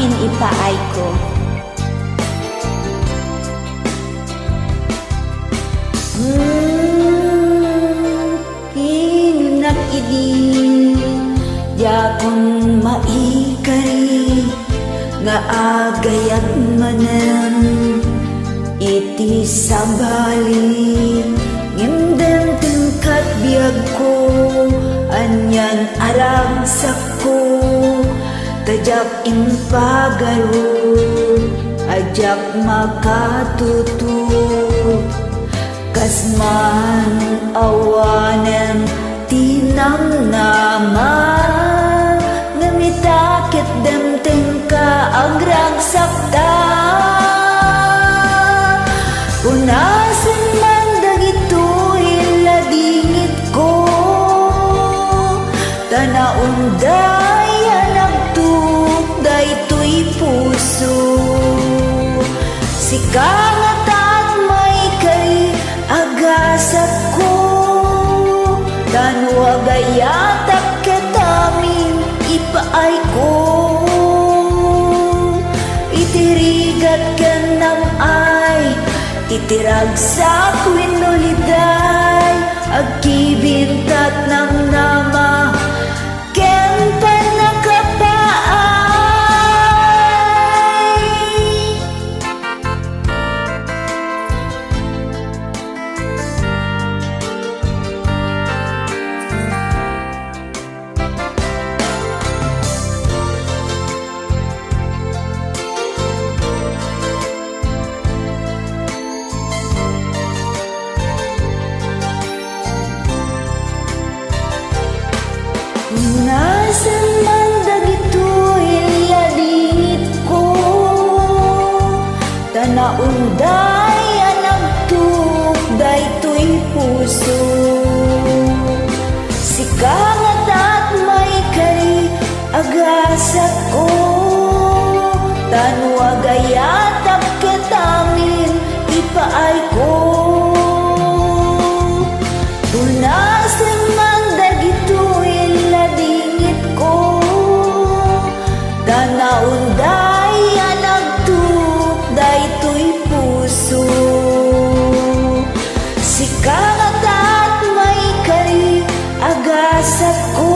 amin ipaay ko. Kinak idi yakon maikari nga agayat manan iti sabali ngimden tingkat biag ko anyan arang sako tajak impagaro ajak makatutu kasman awanen tinang nama ngamitakit demteng ka agrang sakta punasan man dagito iladingit ko tanaunday anagtuk daytoy puso sikangatan may kay agasat ko tanwagayatak ketamin ipaay ko itirigat kanang ay titirag sa kwinuliday agkibintat ng nama ken panakapaay. Nasan man dagito iladingit ko tanaunday anagtuk daytoy puso sikangatat may kay agasat ko tanwagayatak ketamin ipaay ko punasan man dagito iladingit ko tanaunday anagtuk daytoy puso sikangatat may kay agasat ko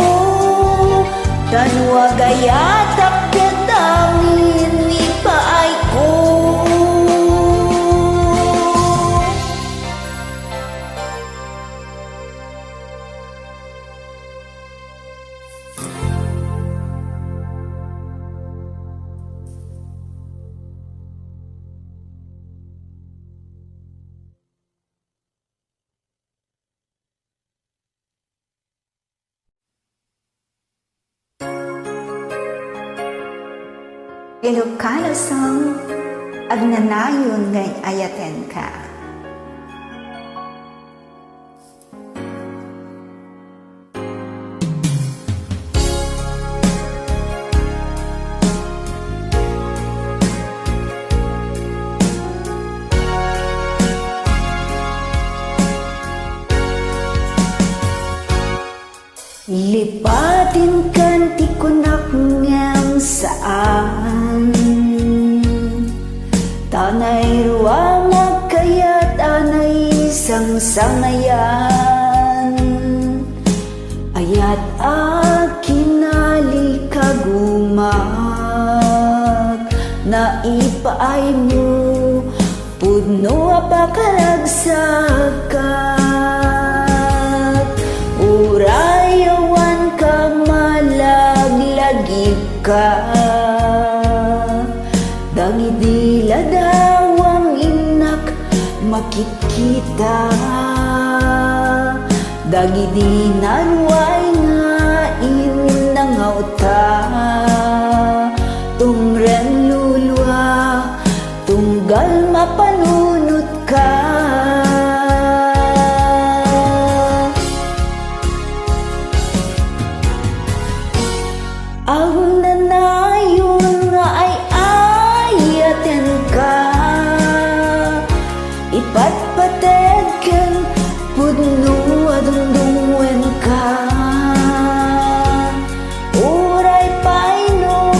tanwagayatak ketamin ipaay ko. Ilocano song agnanayon ngay ayaten ka. Lipatin kan ti kunak ngam saan tanay ruang kayat anay sangsangayan ayat akinali kagumak na ipaay mo pudno apakaragsakat urayawan ka malaglagip ka dangidila dawang inak makikita dagidinan way nga inangauta tumren lulwa tunggal mapanunot ka ang nanayon nga ay ayaten ka ipatpateg ken pudno adungdungwen ka uray paino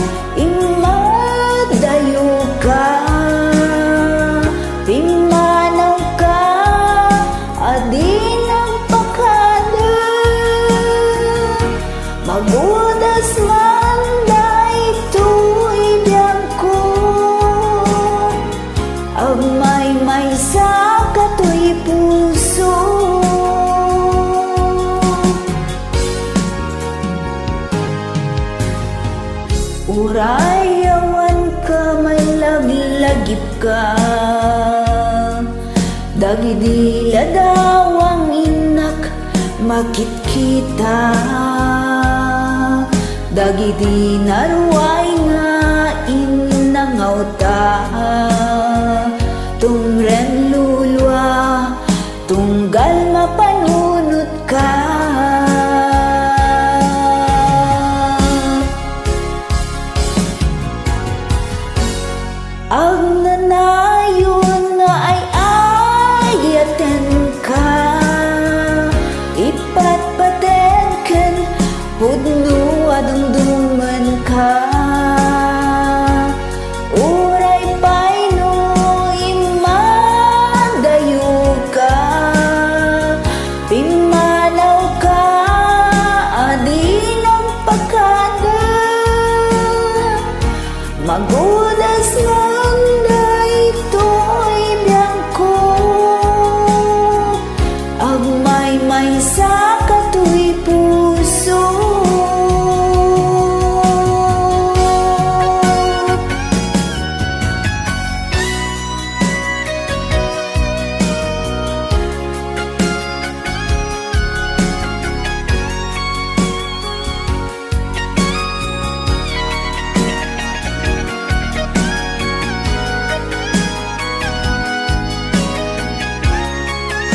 Magudas man daytoy biyag ko, agmay sa katoy puso. Urayawan ka may laglagip ka, dagidila daw ang inak makitkita, dagidi naruay nga inangaw ta, tungren lulwa tunggal mapanunot ka. Ang nanayon nga ay ayaten ka, ipatpaten ken pudno adungdungan ka. Uray pay no imadayo ka, pimanaw ka adinong pagkada, magudas nga